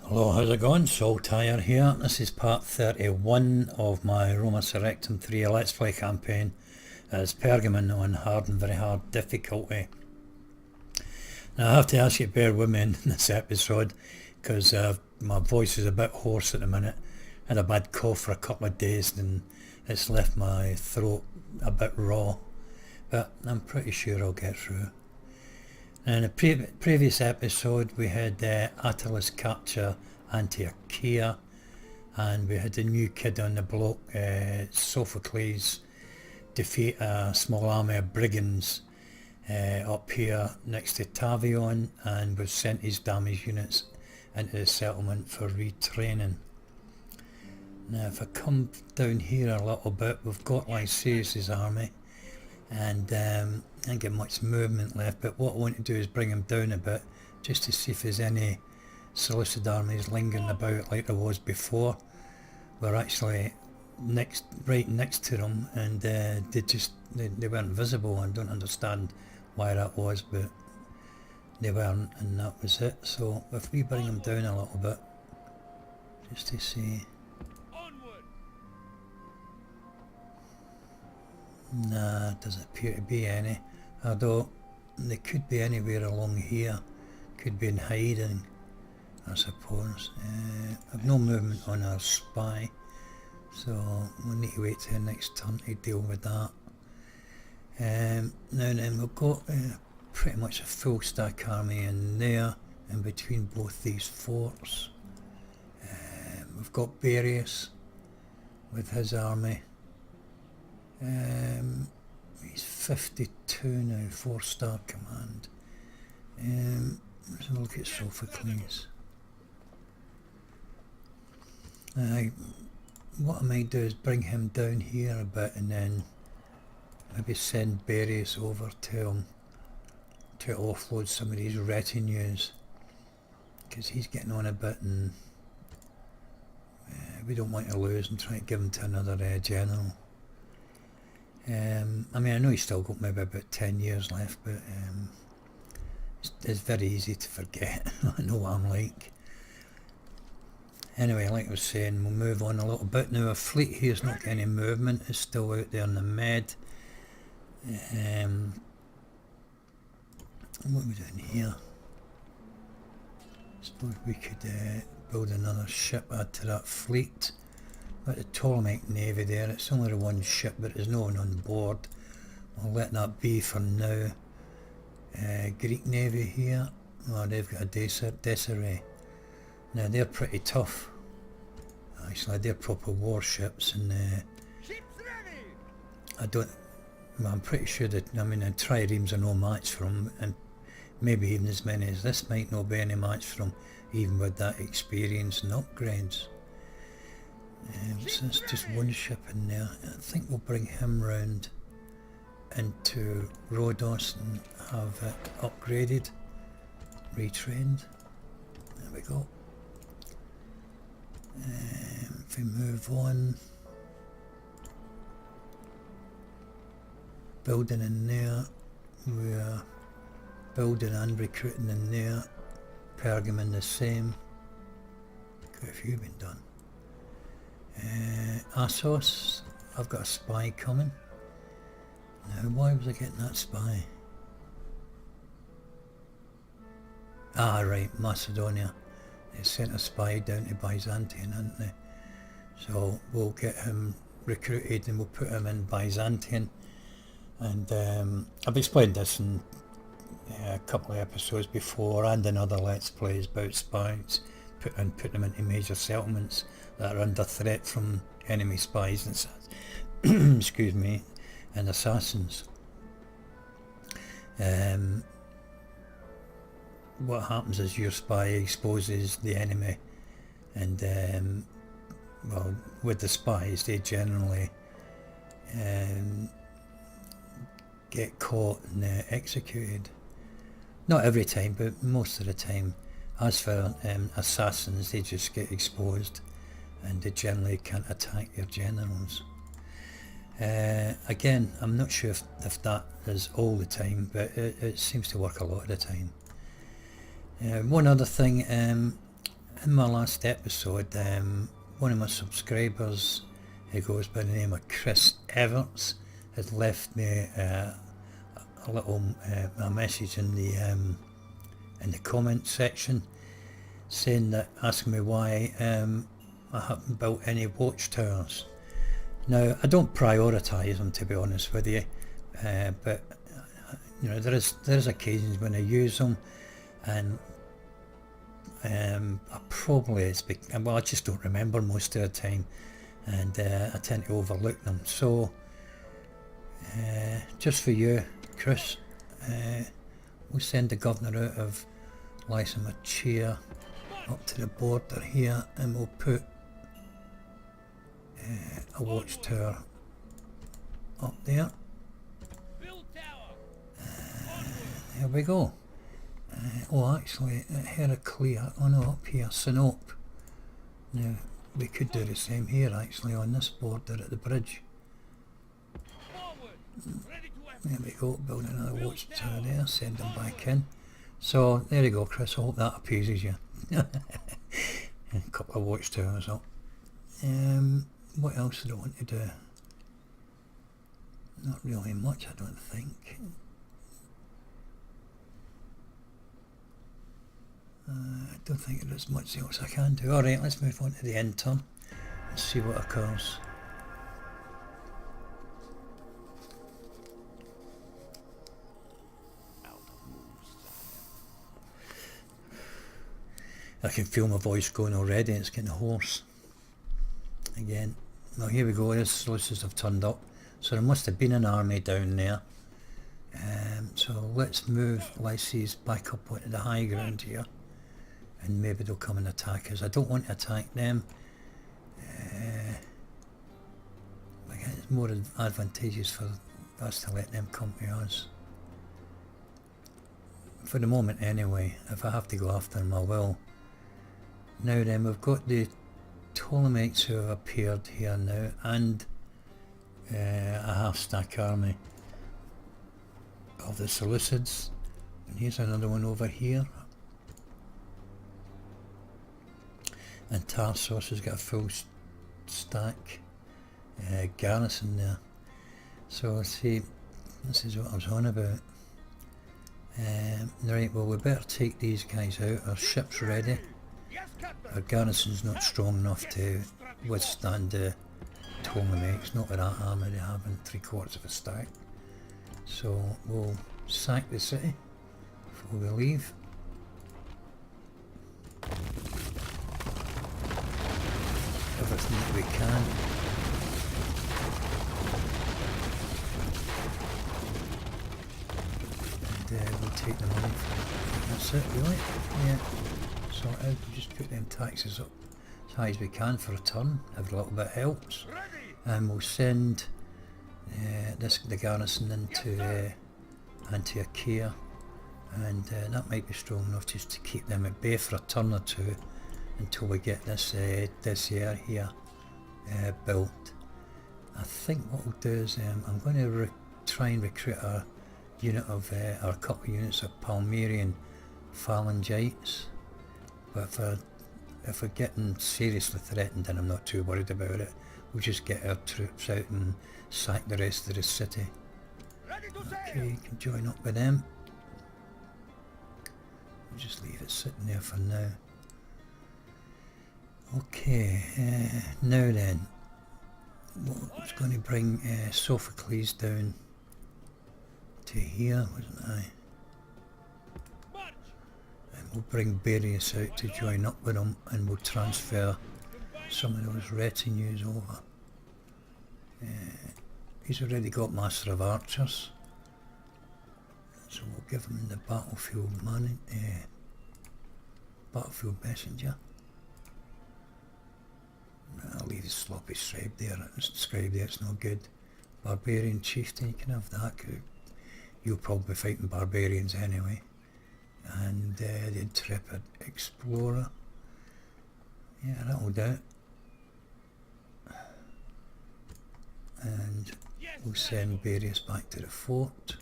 Hello, how's it going? Saltire here. This is part 31 of my Roma Surrectum 3 Let's Play campaign as Pergamon on hard and very hard difficulty. Now I have to ask you to bear with me in this episode because my voice is a bit hoarse at the minute. I had a bad cough for a couple of days and it's left my throat a bit raw, but I'm pretty sure I'll get through. In the previous episode we had Attalus capture Antiochia, and we had a new kid on the block, Sophocles, defeat a small army of brigands up here next to Tavion, and we've sent his damaged units into the settlement for retraining. Now if I come down here a little bit, we've got Lysias' army, and I don't get much movement left, but what I want to do is bring him down a bit just to see if there's any Seleucid armies lingering about like there was before. We're actually right next to them, and they weren't visible. I don't understand why that was, but they weren't, and that was it. So if we bring them down a little bit just to see. Nah, doesn't appear to be any, although they could be anywhere along here, could be in hiding I suppose. I've no movement on our spy, so we'll need to wait till the next turn to deal with that. Now then, we've got pretty much a full stack army in there, in between both these forts. We've got Barius with his army. He's 52 now, 4-star command. Let's have a look at Sophocles. What I might do is bring him down here a bit and then maybe send Barius over to him to offload some of these retinues, because he's getting on a bit and we don't want to lose and try to give him to another general. I mean, I know he's still got maybe about 10 years left, but it's very easy to forget. I know what I'm like. Anyway, like I was saying, we'll move on a little bit now. Our fleet here's not getting any movement, it's still out there in the Med. What are we doing here? I suppose we could build another ship, add to that fleet. Got the Ptolemaic Navy there, it's only the one ship but there's no one on board. I'll let that be for now. Greek Navy here, oh, they've got a Desiree. Now they're pretty tough. Actually they're proper warships, and I'm pretty sure that, I mean, the triremes are no match for them, and maybe even as many as this might not be any match for them, even with that experience and upgrades. So it's just one ship in there. I think we'll bring him round into Rhodos and have it upgraded, retrained. There we go. If we move on, building in there, we're building and recruiting in there. Pergamon the same. Quite a few been done. Assos, I've got a spy coming. Now why was I getting that spy? Ah right, Macedonia. They sent a spy down to Byzantium, hadn't they? So we'll get him recruited and we'll put him in Byzantium. And I've explained this in a couple of episodes before and in other Let's Plays about spies. Put them into major settlements that are under threat from enemy spies and excuse me, and assassins. What happens is your spy exposes the enemy, and well, with the spies they generally get caught and executed. Not every time, but most of the time. As for assassins, they just get exposed and they generally can't attack your generals. Again, I'm not sure if that is all the time, but it seems to work a lot of the time. One other thing, In my last episode, one of my subscribers, who goes by the name of Chris Everts, had left me a little a message in the comment section, saying that, asking me why I haven't built any watchtowers. Now, I don't prioritise them, to be honest with you, but you know, there is occasions when I use them, and I probably, well, I just don't remember most of the time, and I tend to overlook them. So just for you, Chris, we'll send the governor out of Lysa Chair up to the border here, and we'll put a watchtower up there. There we go. Oh, actually, Heraclea, oh no, up here, Sinuhets. Now, we could do the same here, actually, on this border at the bridge. There we go, build another watchtower there, send them back in. So, there you go, Chris, I hope that appeases you. A couple of watchtowers up. What else do I want to do? Not really much, I don't think. I don't think there's much else I can do. Alright, let's move on to the end turn and see what occurs. I can feel my voice going already, it's getting hoarse. Again. Well, here we go, the solicitors have turned up. So there must have been an army down there. So let's move Lyses back up onto the high ground here. And maybe they'll come and attack us. I don't want to attack them. It's more advantageous for us to let them come to us. For the moment anyway. If I have to go after them, I will. Now then, we've got the Ptolemies who have appeared here now, and a half-stack army of the Seleucids. And here's another one over here. And Tarsus has got a full stack garrison there. So let's see, this is what I was on about. Right, well, we better take these guys out. Our ship's ready. Our garrison's not strong enough to withstand the Ptolemies, not with that army they have in 3/4 of a stack. So we'll sack the city before we leave. Everything that we can. And we'll take the money from it. That's it, really. Yeah. So we'll just put them taxes up as high as we can for a turn. Every little bit helps. And we'll send the garrison into Antiochia, and that might be strong enough just to keep them at bay for a turn or two until we get this area here built. I think what we'll do is I'm going to try and recruit a unit of or a couple of units of Palmyrian phalangites, but if we're getting seriously threatened, then I'm not too worried about it. We'll just get our troops out and sack the rest of the city. Okay, you can join up with them. We'll just leave it sitting there for now. Okay, now then, I was going to bring Sophocles down to here, wasn't I? And we'll bring Barius out to join up with him, and we'll transfer some of those retinues over. He's already got Master of Archers, so we'll give him the battlefield battlefield messenger. I'll leave the sloppy scribe there. It's no good. Barbarian chieftain, you can have that. You'll probably be fighting barbarians anyway. And the intrepid explorer. Yeah, that'll do it. And we'll send Barius back to the fort.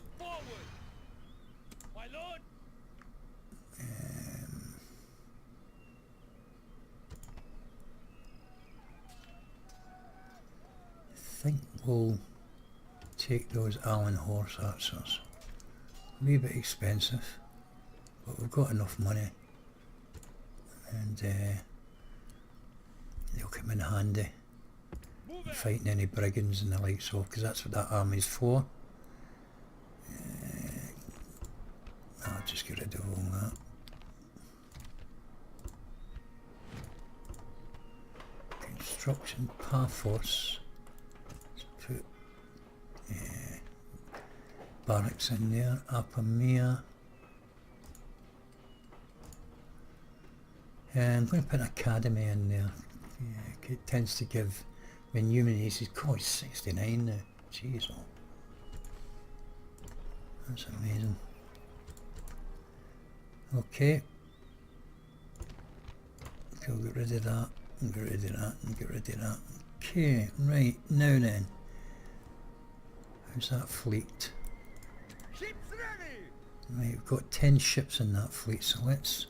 think we'll take those Allen horse archers. A wee bit expensive, but we've got enough money, and they'll come in handy fighting any brigands and the like, so, because that's what that army's for. I'll just get rid of all that. Construction Paphos. Let's put barracks in there. Apamea. And I'm going to put an academy in there. Yeah, it tends to give, when human age is, God, 69 now. Jeez, oh. That's amazing. Okay. So we'll get rid of that, and get rid of that, and get rid of that. Okay, right, now then. How's that fleet? Ships ready. Right, we've got 10 ships in that fleet, so let's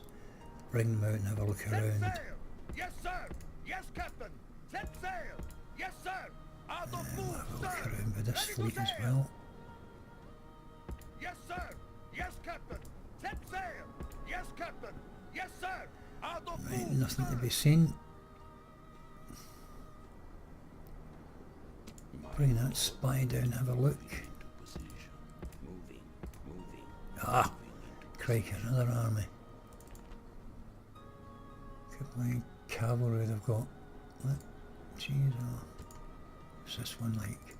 bring them out and have a look Set around. sail. Yes, sir. Yes, Captain. Set sail. Yes, sir. Out of We'll move, have a look sir. around with this Ready to fleet as sail. well. Yes, sir. Yes, Captain. Set sail. Yes, Captain. Yes, sir. Out of Right, move, nothing sir. to be seen. Bring that spy down, have a look. Ah, crikey, another army. Good cavalry they've got. What? Jeez, oh. What's this one like?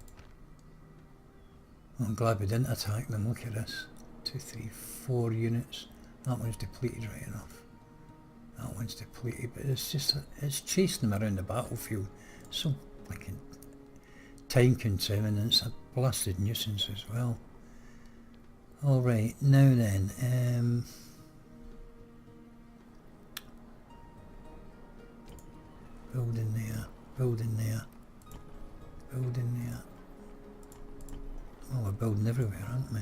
Oh, I'm glad we didn't attack them, look at this. 2, 3, 4 units. That one's depleted right enough. That one's depleted, but it's just, it's chasing them around the battlefield. So fucking time consuming, and it's a blasted nuisance as well. Alright, now then, building there, building there, building there. Oh, we're building everywhere, aren't we?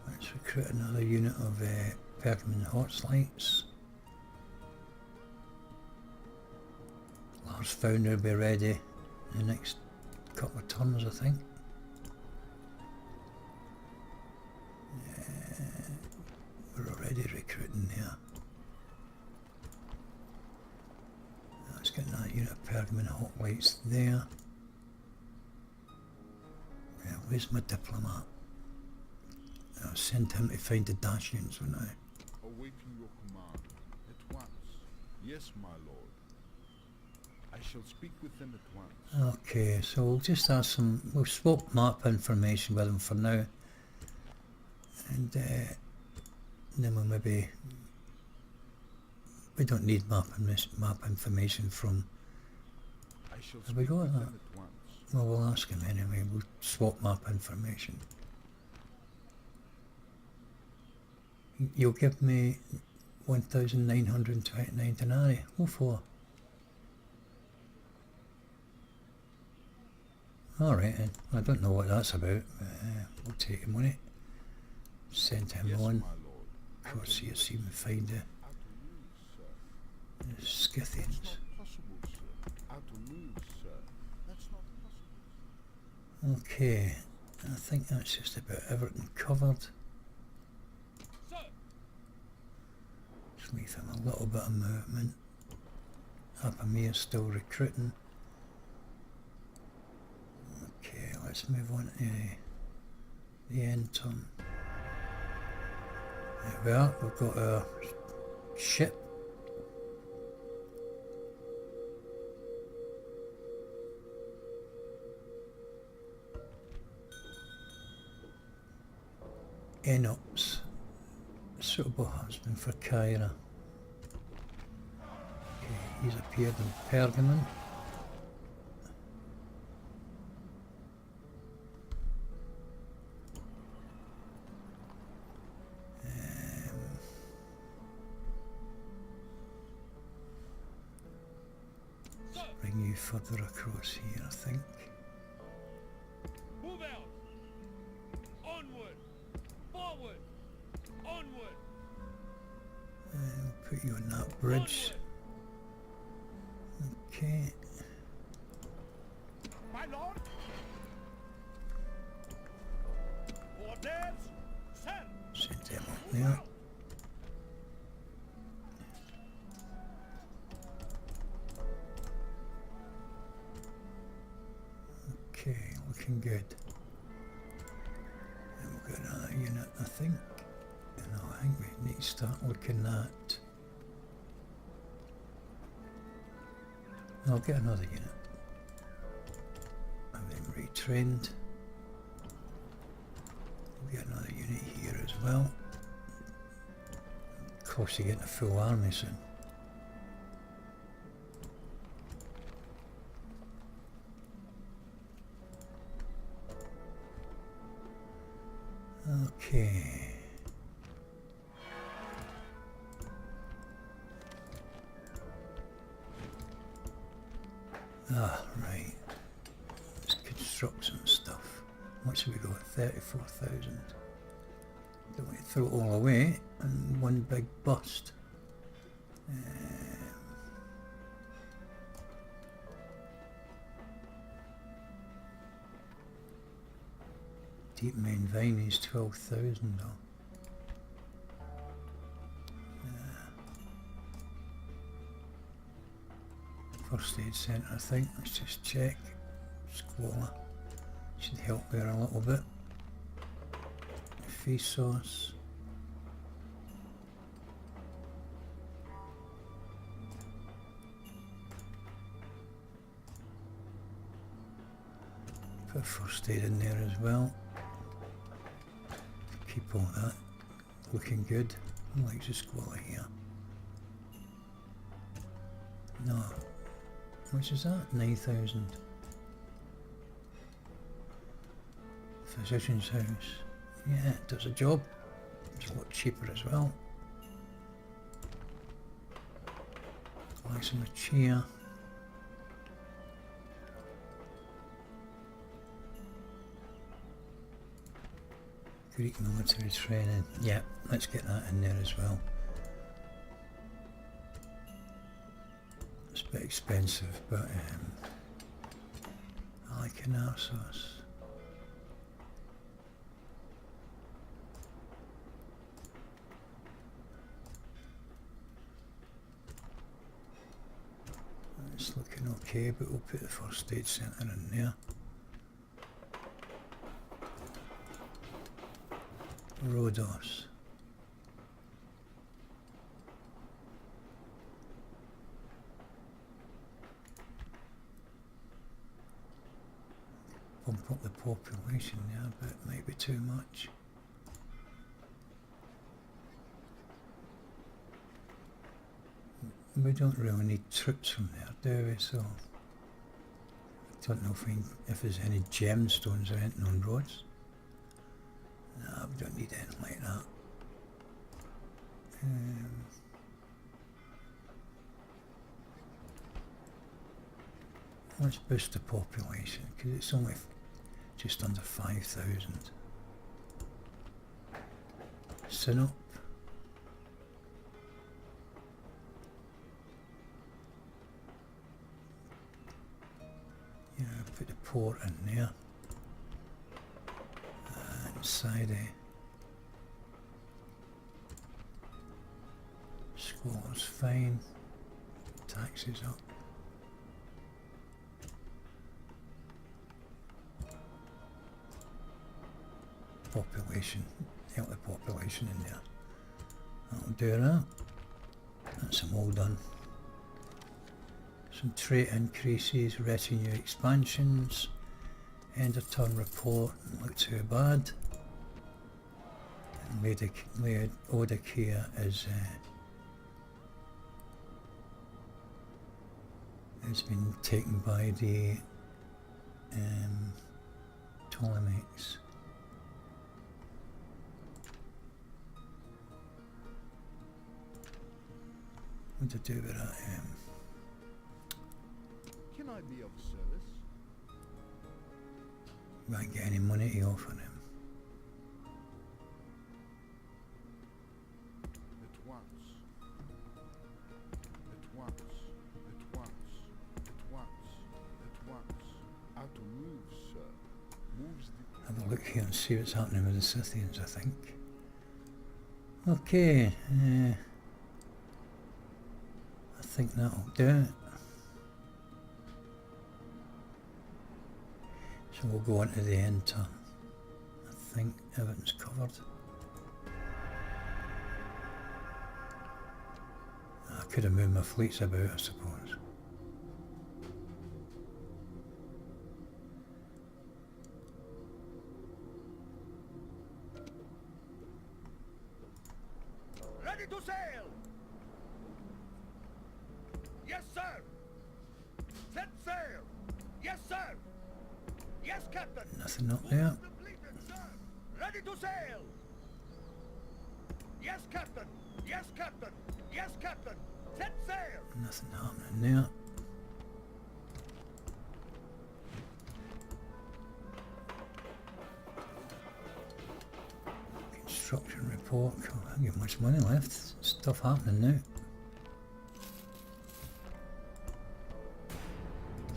Let's recruit another unit of Pergamon Hotslights. Large Founder will be ready in the next couple of turns, I think. We're already recruiting there. Let's get that unit of Pergamon Hotslights there. Where's my diplomat? I'll send him to find the Dacians, won't I? Awaiting your command at once. Yes, my lord. I shall speak with them at once. Okay, so we'll just ask some, we'll swap map information with them for now. And then we'll maybe, we don't need map information from, I shall have we speak got with that? them at once. Well, we'll ask him anyway, we'll swap map information. You'll give me 1,929 denarii. What for? Alright then, I don't know what that's about. We'll take him on it. Send him Yes, on. my lord. Of course, see if we can find the Out of move, sir. Scythians. That's not possible, sir. Out of move, sir. That's not possible. Okay, I think that's just about everything covered. Sir. Just leave him a little bit of movement. Apamea's still recruiting. Okay, let's move on to the end turn. There we are, we've got our ship. Enops, suitable husband for Kyra. Okay, he's appeared in Pergamon. Bring you further across here, I think. Move out. Onward. Forward. Onward. We'll put you on that bridge. Onward. Okay. My lord. Orders, sir. Send them up Move there. out. Okay, looking good. And we've got another unit, I think. No, I think we need to start looking at... I'll get another unit. I've been retrained. We'll get another unit here as well. Of course, you're getting a full army soon. Okay. Ah, right. Let's construct some stuff. How much have we got? 34,000. Don't want to throw it all away in one big bust. Deep main vine is 12,000 though. First aid centre, I think. Let's just check. Squalor should help there a little bit. Feast sauce. Put first aid in there as well. Keep all that looking good. I like the squalor here. No. How much is that? 9,000. Physician's house. Yeah, it does a job. It's a lot cheaper as well. Like some chair. Greek military training. Yeah, let's get that in there as well. It's a bit expensive, but I like an arsos. It's looking okay, but we'll put the first aid centre in there. Rhodos. Bump up the population there, but it might be too much. We don't really need troops from there, do we? So I don't know if there's any gemstones or anything on roads. No, we don't need anything like that. Let's boost the population because it's only just under 5,000. Sinuhets. Yeah, put the port in there. And side Squalor's fine. Taxes up. Population, help the population in there. That'll do that. That's them all done. Some trait increases, retinue expansions, end of turn report, don't look too bad. And Laodicea is has been taken by the Ptolemies. What to do with that? Can I be of service? Won't get any money to offer him. At once. At once. At once. At to move, sir. Moves the Have a look here and see what's happening with the Scythians, I think. Okay, I think that'll do it. So we'll go on to the enter. I think everything's covered. I could have moved my fleets about, I suppose. Ready to sail! Yes, sir! Set sail! Yes, sir! Yes, Captain! Nothing up there. Completed, sir! Ready to sail! Yes, Captain! Yes, Captain! Yes, Captain! Set sail! Nothing happening there. Construction report. I haven't got much money left. Stuff happening now.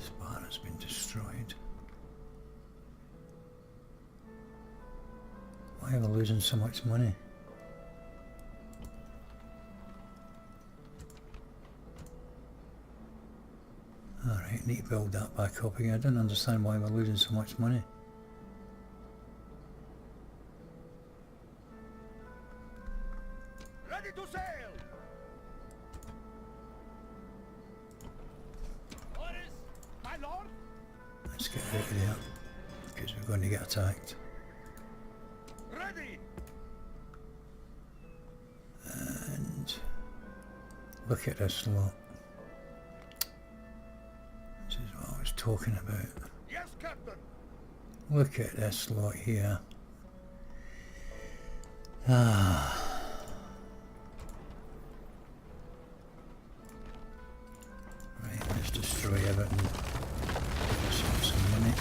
Sparta's been destroyed. Why am I losing so much money? Alright, need to build that back up again. I don't understand why we're losing so much money. Ready to sail! Orders, my lord! Let's get out of there, because we're going to get attacked. Ready! And look at this lot. This is what I was talking about. Yes, Captain! Look at this lot here. Ah. Right, let's destroy everything. Some money.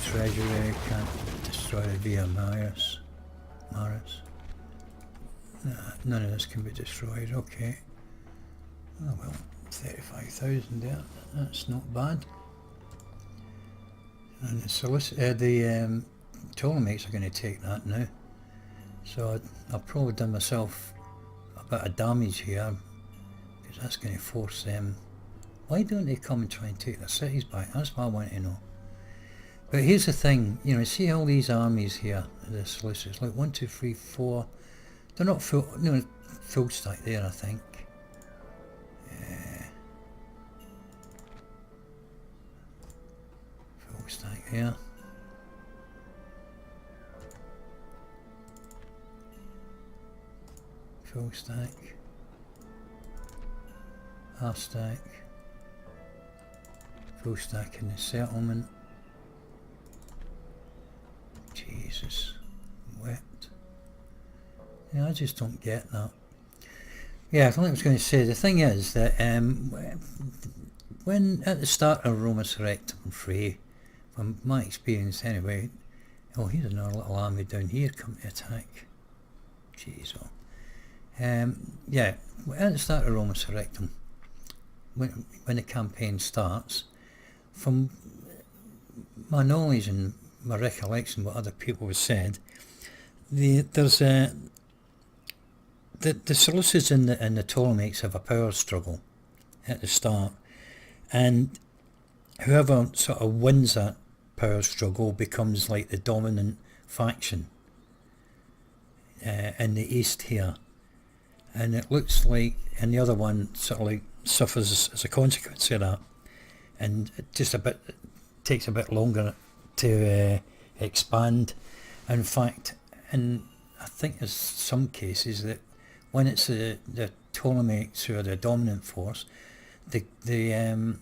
Treasury, can't destroy it via Maris. Nah, none of this can be destroyed, okay. Oh well, 35,000 there, that's not bad. And the Ptolemies are going to take that now. So I've probably done myself a bit of damage here, because that's going to force them. Why don't they come and try and take their cities back? That's what I want to know. But here's the thing, you know, see all these armies here, the Seleucids, like 1, 2, 3, 4, they're not full, no, full stack there, I think. Full stack here. Full stack. Half stack. Full stack in the settlement. Jesus, wept. Yeah, I just don't get that. Yeah, I thought I was going to say, the thing is that when at the start of Roma Surrectum Free, from my experience anyway, oh, here's another little army down here come to attack. Jeez, oh. Yeah, at the start of Roma Surrectum, when the campaign starts, from my knowledge and my recollection, what other people have said, there's the Seleucids and the Ptolemies have a power struggle at the start, and whoever sort of wins that power struggle becomes like the dominant faction in the east here, and it looks like, and the other one sort of like suffers as a consequence of that, and it just takes a bit longer to expand. In fact, and I think there's some cases that when it's the Ptolemies who are the dominant force, the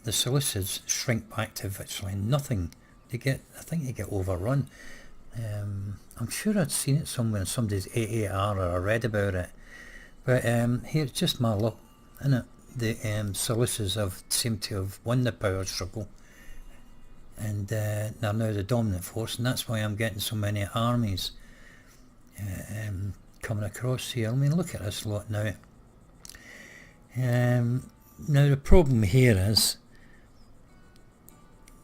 Seleucids shrink back to virtually nothing I think they get overrun. I'm sure I'd seen it somewhere in somebody's AAR or I read about it. But here's just my luck, innit? The Seleucids seem to have won the power struggle, and they're now the dominant force, and that's why I'm getting so many armies coming across here. I mean, look at this lot now. Now the problem here is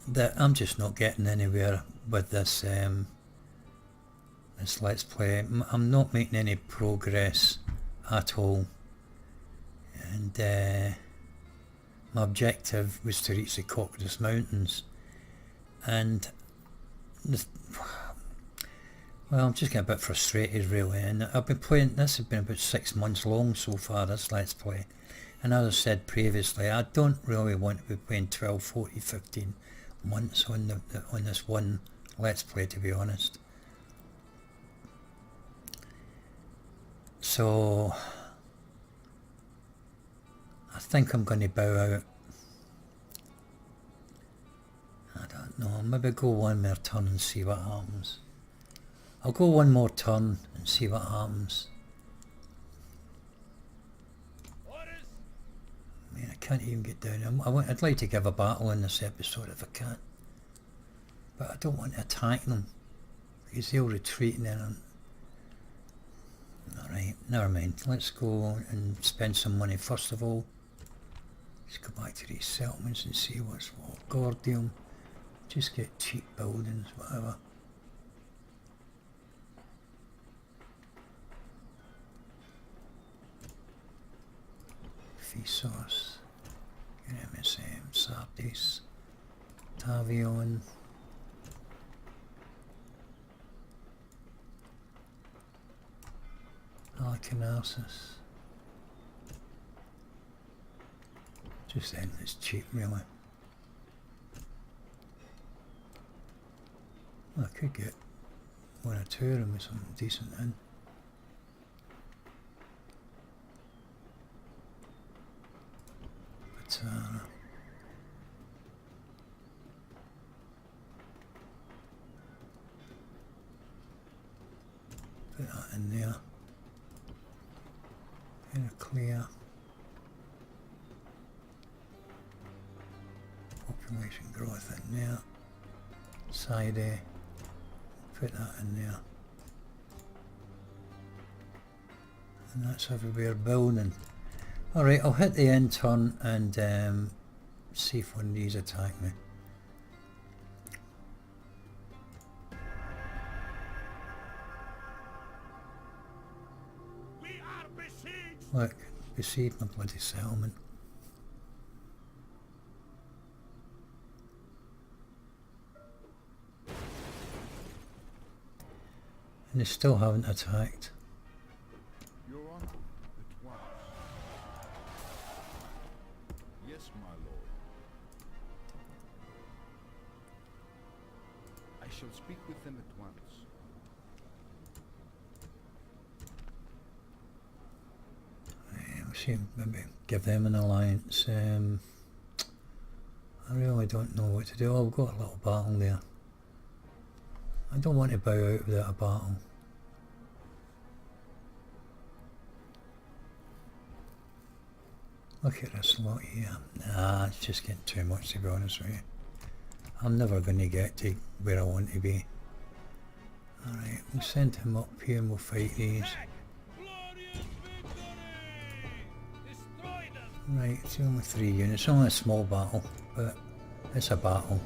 that I'm just not getting anywhere with this this Let's Play. I'm not making any progress at all, and my objective was to reach the Caucasus Mountains, and well, I'm just getting a bit frustrated really, and I've been playing, this has been about 6 months long so far, this Let's Play, and as I said previously, I don't really want to be playing 12, 14, 15 months on this one Let's Play, to be honest. So I think I'm going to bow out. I don't know, maybe go one more turn and see what happens. I'll go one more turn and see what happens. I mean, I can't even get down. I'd like to give a battle in this episode if I can, but I don't want to attack them because they'll retreat and then alright, never mind. Let's go and spend some money first of all. Let's go back to these settlements and see what's what. Gordium. Just get cheap buildings, whatever. Phesos. MSM. Sardis. Tavion. Caucasus. Just then, it's cheap really. Well, I could get one or two of them with something decent in. But put that in there. Clear. Population growth in there. Side A. Put that in there. And that's everywhere building. Alright, I'll hit the end turn and see if one of these attack me. Look, besiege my bloody settlement. And they still haven't attacked. Your Honor, at once. Yes, my lord. I shall speak with them at once. See, maybe give them an alliance. I really don't know what to do. Oh, we've got a little battle there. I don't want to bow out without a battle. Look at this lot here. Nah, it's just getting too much, to be honest with you. I'm never going to get to where I want to be. Alright, we'll send him up here and we'll fight these. Right, it's only 3 units, only a small battle, but it's a battle.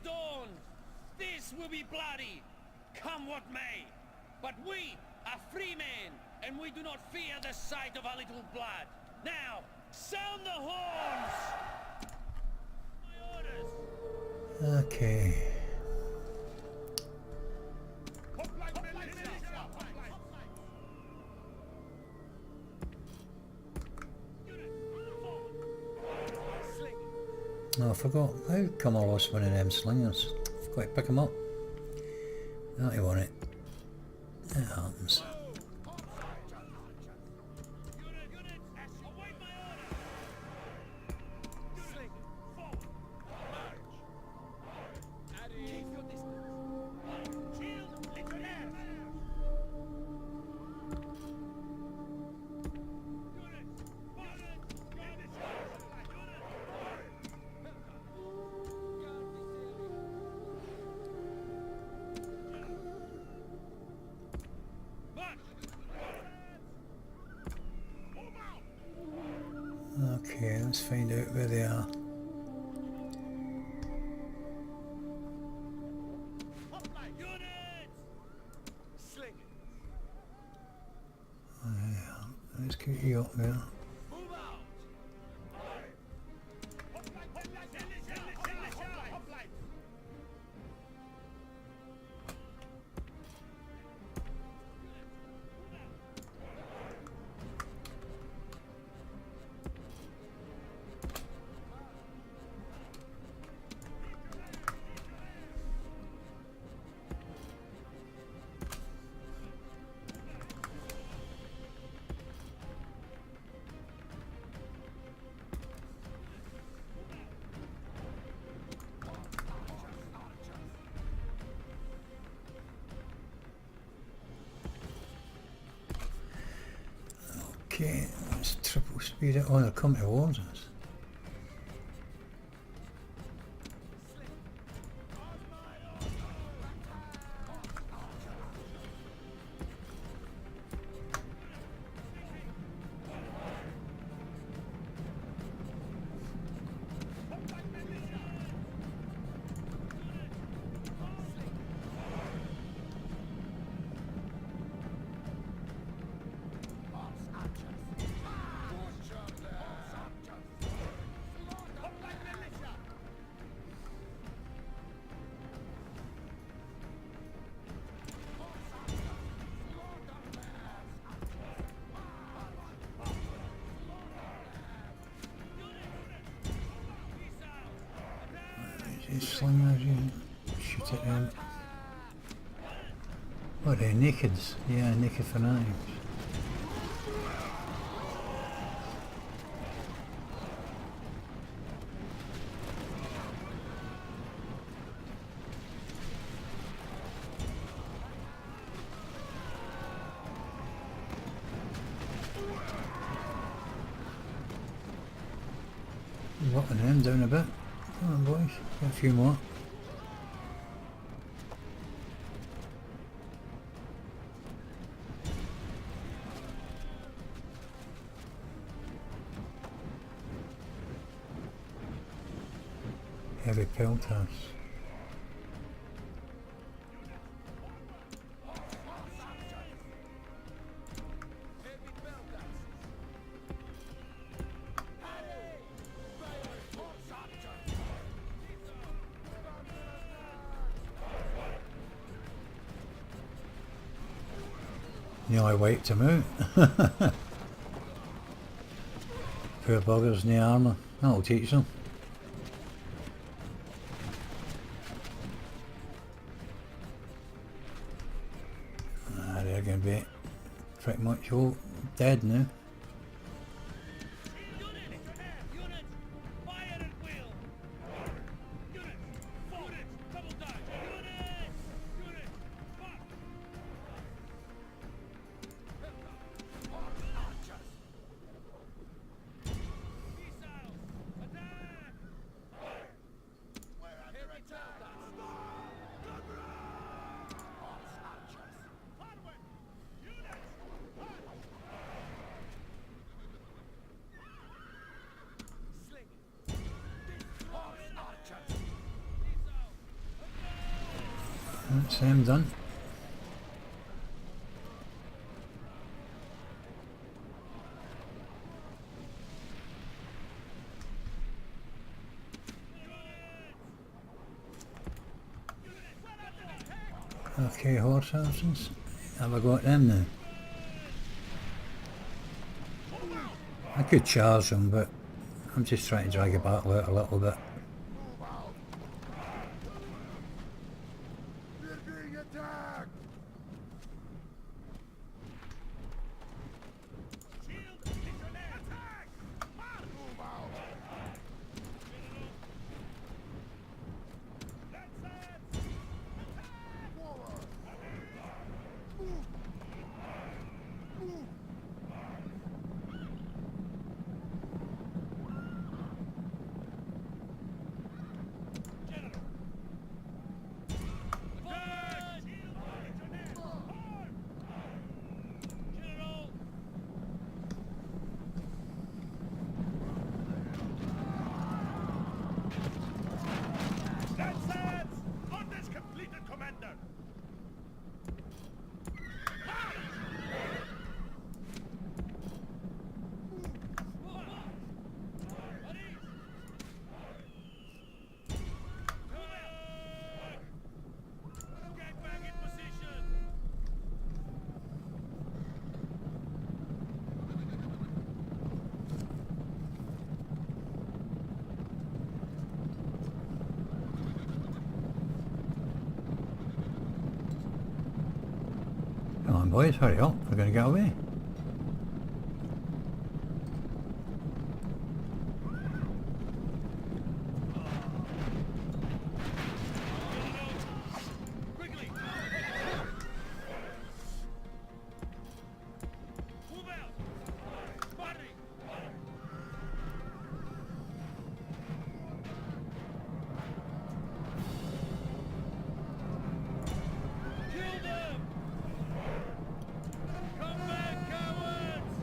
Dawn! This will be bloody, come what may. But we are free men, and we do not fear the sight of a little blood. Now, sound the horns! My orders! Okay. Oh, I forgot. How come I lost one of them slingers? Forgot to pick them up. That'll want it. It happens. Okay, let's find out where they are. Let's get you up there. Okay, let's triple speed it. Oh, they'll come towards us. These slingers, you shoot at them. Oh, they're nakeds. Yeah, naked fanatics. Locking them down a bit. Come on, boys, get a few more. Heavy pelters. Nearly wiped him out. Poor buggers, no armour. That'll teach them. They're going to be pretty much all dead now. That's him done. Okay, horse houses. Have I got them now? I could charge them, but I'm just trying to drag a battle out a little bit. commander! Get back in position! Come on boys, hurry up, we're going to get away. Quickly! Move out! Hurry! Kill them! Come back, cowards!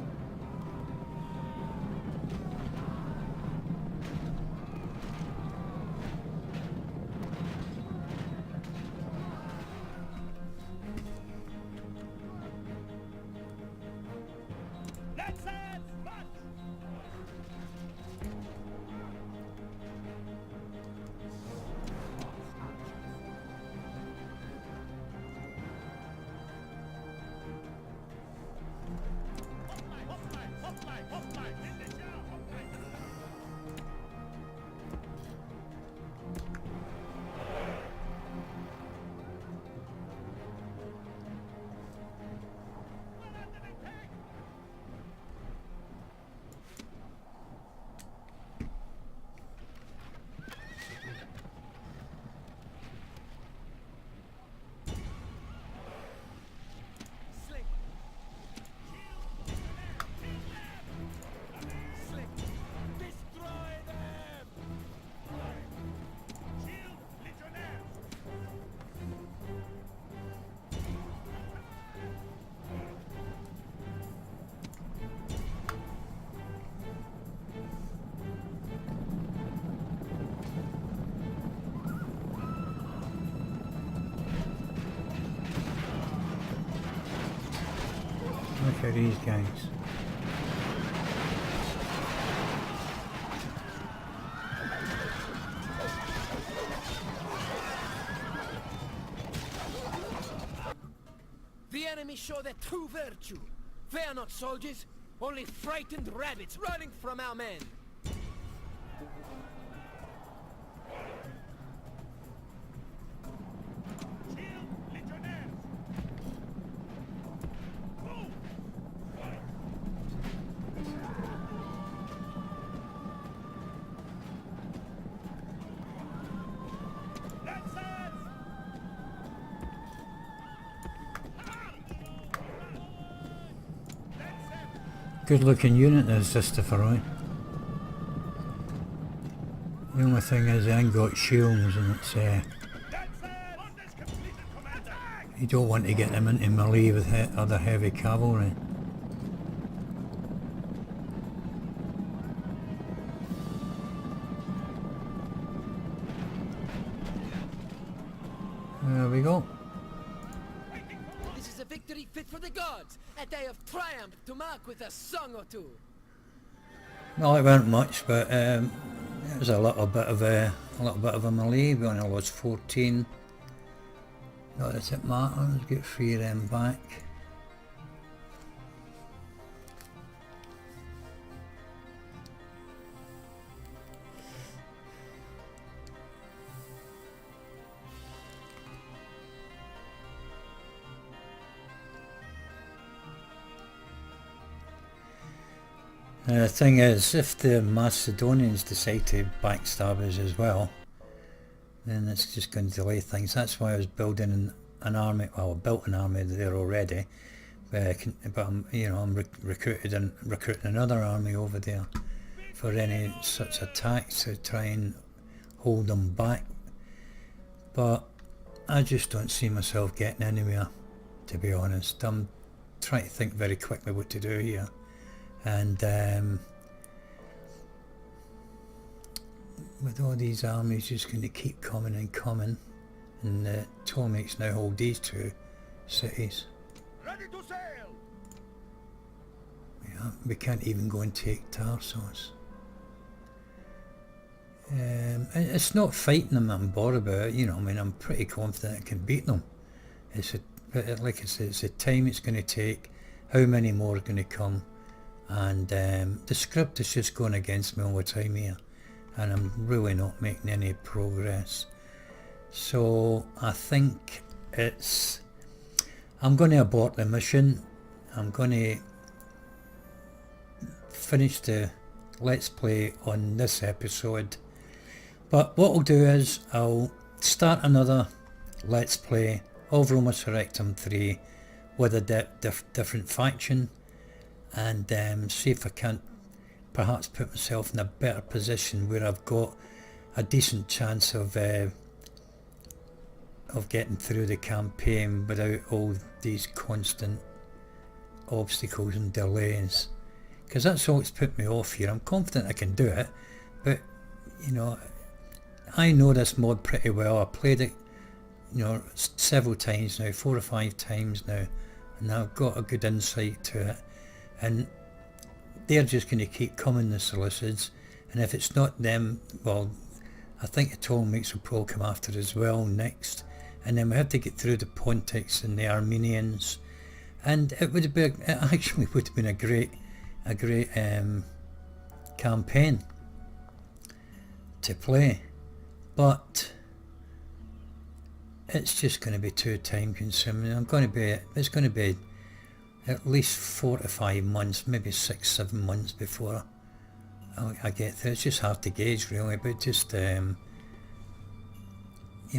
Let's march! Hopplein! In the show! Hopplein! We're under attack! Slick! Slick! Destroy them! Shield legionnaires! Look at these guys. The enemy show their true virtue. They are not soldiers, only frightened rabbits running from our men. Shield legionnaires! Move! Lancers! Good looking unit there's Christopher Roy. The only thing is they ain't got shields and it's you don't want to get them into melee with other heavy cavalry. There we go. This is a victory fit for the gods, a day of triumph to mark with a song or two. No, it weren't much, but it was a little bit of a melee. We only lost 14. Not that it matters. Get 3 of them back. The thing is, if the Macedonians decide to backstab us as well, then it's just going to delay things. That's why I was building an army. Well, I built an army there already, but I'm recruiting another army over there for any such attacks to try and hold them back. But I just don't see myself getting anywhere, to be honest. I'm trying to think very quickly what to do here. And with all these armies just going to keep coming and coming and the Ptolemies now hold these two cities. Ready to sail! Yeah, we can't even go and take Tarsus. It's not fighting them I'm bored about, you know. I mean, I'm pretty confident I can beat them. Like I said, it's the time it's going to take, how many more are going to come, and the script is just going against me all the time here, and I'm really not making any progress. So I think I'm going to abort the mission. I'm going to finish the Let's Play on this episode. But what I'll do is I'll start another Let's Play of Roma Surrectum 3 with a different faction, and see if I can't perhaps put myself in a better position where I've got a decent chance of getting through the campaign without all these constant obstacles and delays, because that's all that's put me off here. I'm confident I can do it, but you know, I know this mod pretty well. I played it, you know, several times now, 4 or 5 times now, and I've got a good insight to it, and they're just going to keep coming, the Seleucids, and if it's not them, well, I think the Ptolemies will probably come after as well next, and then we have to get through the Pontics and the Armenians, and it actually would have been a great campaign to play, but it's just going to be too time consuming. It's going to be at least 4 to 5 months, maybe 6-7 months before I get there. It's just hard to gauge really, but just you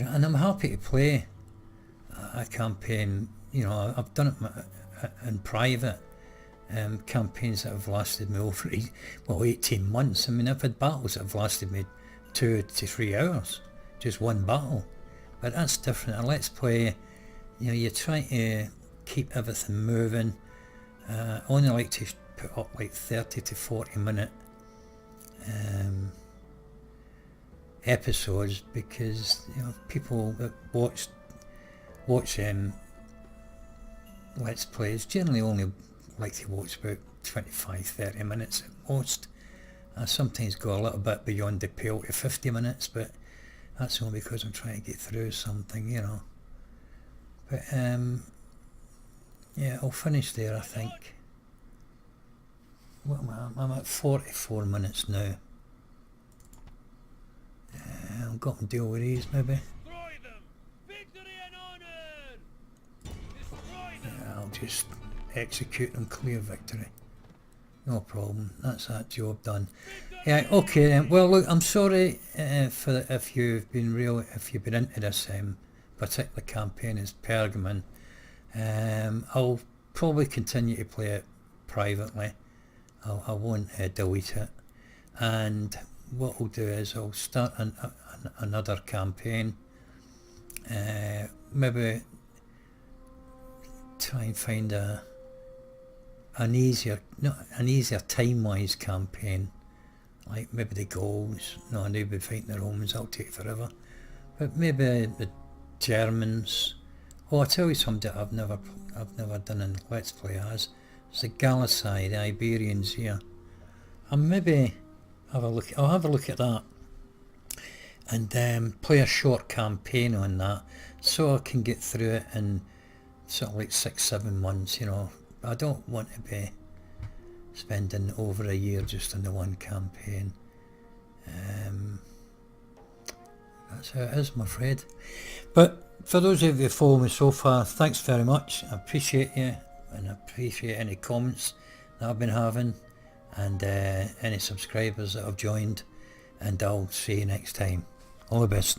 know, and I'm happy to play a campaign. You know, I've done it in private campaigns that have lasted me over 18 months. I mean, I've had battles that have lasted me 2 to 3 hours, just one battle. But that's different. And Let's Play, you know, you try to keep everything moving. I only like to put up like 30 to 40 minute episodes, because you know, people that watch Let's Plays generally only like to watch about 25-30 minutes at most. I sometimes go a little bit beyond the pale to 50 minutes, but that's only because I'm trying to get through something, you know. But yeah, I'll finish there, I think. What am I? I'm at 44 minutes now. I've got to deal with these maybe. Destroy them! Victory and honor! Destroy them! Yeah, I'll just execute them, clear victory. No problem, that's that job done. Yeah, okay then. Well look, I'm sorry if you've been into this particular campaign as Pergamon. I'll probably continue to play it privately. I won't delete it, and what I'll do is I'll start another campaign, maybe try and find an easier time-wise campaign, like maybe the Gauls. No, they'll be fighting the Romans, that'll take forever. But maybe the Germans. Oh, I'll tell you something that I've never done in Let's Play as. It's the Gallici, the Iberian Sea. I'll maybe have a look at that, and play a short campaign on that, so I can get through it in sort of like 6-7 months, you know. I don't want to be spending over a year just on the one campaign. That's how it is, I'm afraid. But for those of you who follow me so far, thanks very much. I appreciate you, and I appreciate any comments that I've been having, and any subscribers that have joined, and I'll see you next time. All the best.